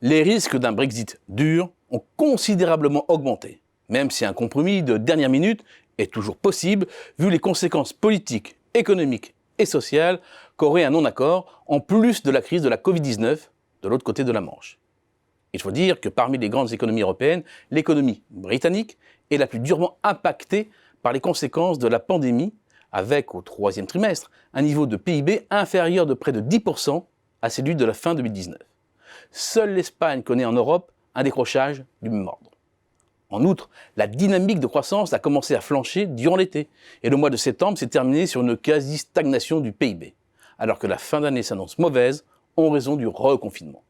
Les risques d'un Brexit dur ont considérablement augmenté, même si un compromis de dernière minute est toujours possible vu les conséquences politiques, économiques et sociales qu'aurait un non-accord en plus de la crise de la Covid-19 de l'autre côté de la Manche. Il faut dire que parmi les grandes économies européennes, l'économie britannique est la plus durement impactée par les conséquences de la pandémie, avec au troisième trimestre un niveau de PIB inférieur de près de 10% à celui de la fin 2019. Seule l'Espagne connaît en Europe un décrochage du même ordre. En outre, la dynamique de croissance a commencé à flancher durant l'été, et le mois de septembre s'est terminé sur une quasi-stagnation du PIB, alors que la fin d'année s'annonce mauvaise en raison du reconfinement.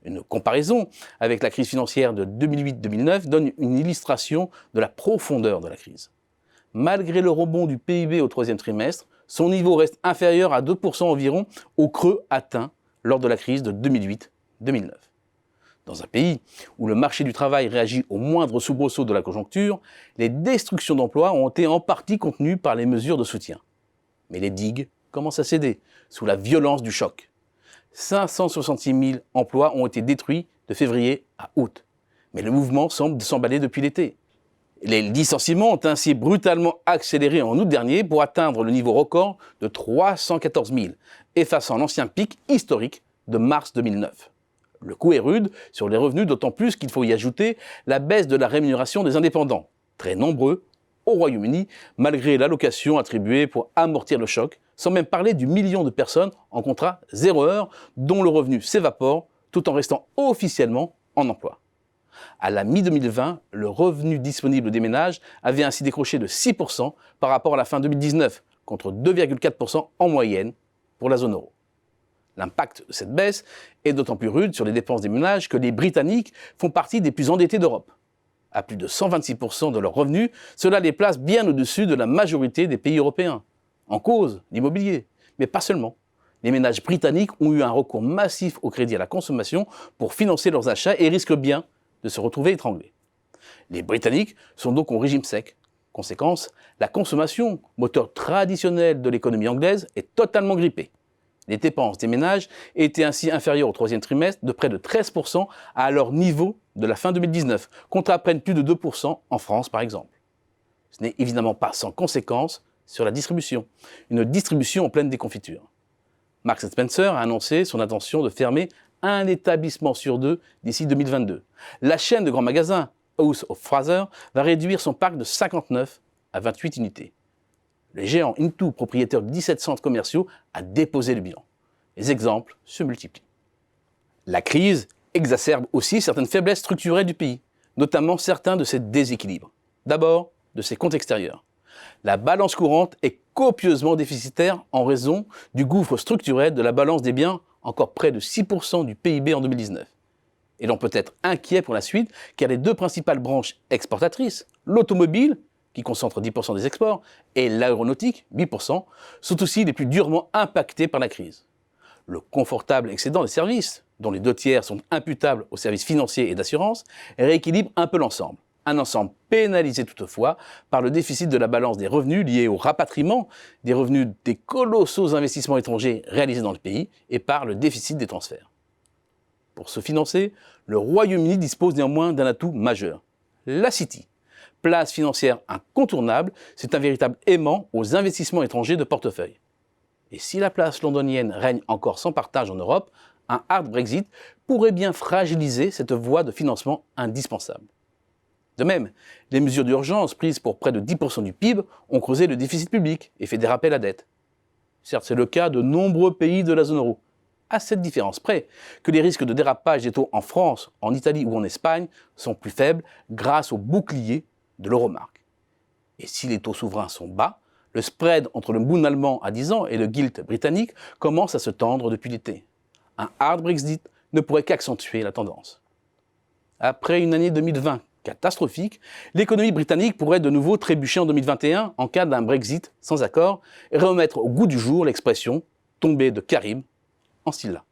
Une comparaison avec la crise financière de 2008-2009 donne une illustration de la profondeur de la crise. Malgré le rebond du PIB au troisième trimestre, son niveau reste inférieur à 2% environ au creux atteint lors de la crise de 2008-2009. Dans un pays où le marché du travail réagit au moindre soubresaut de la conjoncture, les destructions d'emplois ont été en partie contenues par les mesures de soutien. Mais les digues commencent à céder sous la violence du choc. 566 000 emplois ont été détruits de février à août. Mais le mouvement semble s'emballer depuis l'été. Les licenciements ont ainsi brutalement accéléré en août dernier pour atteindre le niveau record de 314 000, effaçant l'ancien pic historique de mars 2009. Le coup est rude sur les revenus, d'autant plus qu'il faut y ajouter la baisse de la rémunération des indépendants, très nombreux au Royaume-Uni, malgré l'allocation attribuée pour amortir le choc, sans même parler du million de personnes en contrat 0 heure dont le revenu s'évapore tout en restant officiellement en emploi. À la mi-2020, le revenu disponible des ménages avait ainsi décroché de 6% par rapport à la fin 2019, contre 2,4% en moyenne pour la zone euro. L'impact de cette baisse est d'autant plus rude sur les dépenses des ménages que les Britanniques font partie des plus endettés d'Europe. À plus de 126% de leurs revenus, cela les place bien au-dessus de la majorité des pays européens. En cause, l'immobilier, mais pas seulement. Les ménages britanniques ont eu un recours massif au crédit à la consommation pour financer leurs achats et risquent bien de se retrouver étranglés. Les Britanniques sont donc au régime sec. Conséquence, la consommation, moteur traditionnel de l'économie anglaise, est totalement grippée. Les dépenses des ménages étaient ainsi inférieures au troisième trimestre de près de 13% à leur niveau de la fin 2019, contre à peine plus de 2% en France par exemple. Ce n'est évidemment pas sans conséquence sur la distribution, une distribution en pleine déconfiture. Marks & Spencer a annoncé son intention de fermer un établissement sur 2 d'ici 2022. La chaîne de grands magasins House of Fraser va réduire son parc de 59 à 28 unités. Le géant Into, propriétaire de 17 centres commerciaux, a déposé le bilan. Les exemples se multiplient. La crise exacerbe aussi certaines faiblesses structurelles du pays, notamment certains de ses déséquilibres. D'abord, de ses comptes extérieurs. La balance courante est copieusement déficitaire en raison du gouffre structurel de la balance des biens, encore près de 6% du PIB en 2019. Et l'on peut être inquiet pour la suite, car les deux principales branches exportatrices, l'automobile, qui concentre 10% des exports, et l'aéronautique, 8%, sont aussi les plus durement impactés par la crise. Le confortable excédent des services, dont les 2/3 sont imputables aux services financiers et d'assurance, rééquilibre un peu l'ensemble. Un ensemble pénalisé toutefois par le déficit de la balance des revenus liés au rapatriement des revenus des colossaux investissements étrangers réalisés dans le pays et par le déficit des transferts. Pour se financer, le Royaume-Uni dispose néanmoins d'un atout majeur, la City. Place financière incontournable, c'est un véritable aimant aux investissements étrangers de portefeuille. Et si la place londonienne règne encore sans partage en Europe, un hard Brexit pourrait bien fragiliser cette voie de financement indispensable. De même, les mesures d'urgence prises pour près de 10% du PIB ont creusé le déficit public et fait déraper la dette. Certes, c'est le cas de nombreux pays de la zone euro, à cette différence près que les risques de dérapage des taux en France, en Italie ou en Espagne sont plus faibles grâce au bouclier de l'Euromark. Et si les taux souverains sont bas, le spread entre le Bund allemand à 10 ans et le Gilt britannique commence à se tendre depuis l'été. Un hard Brexit ne pourrait qu'accentuer la tendance. Après une année 2020 catastrophique, l'économie britannique pourrait de nouveau trébucher en 2021 en cas d'un Brexit sans accord et remettre au goût du jour l'expression « tomber de Caribe » en style là.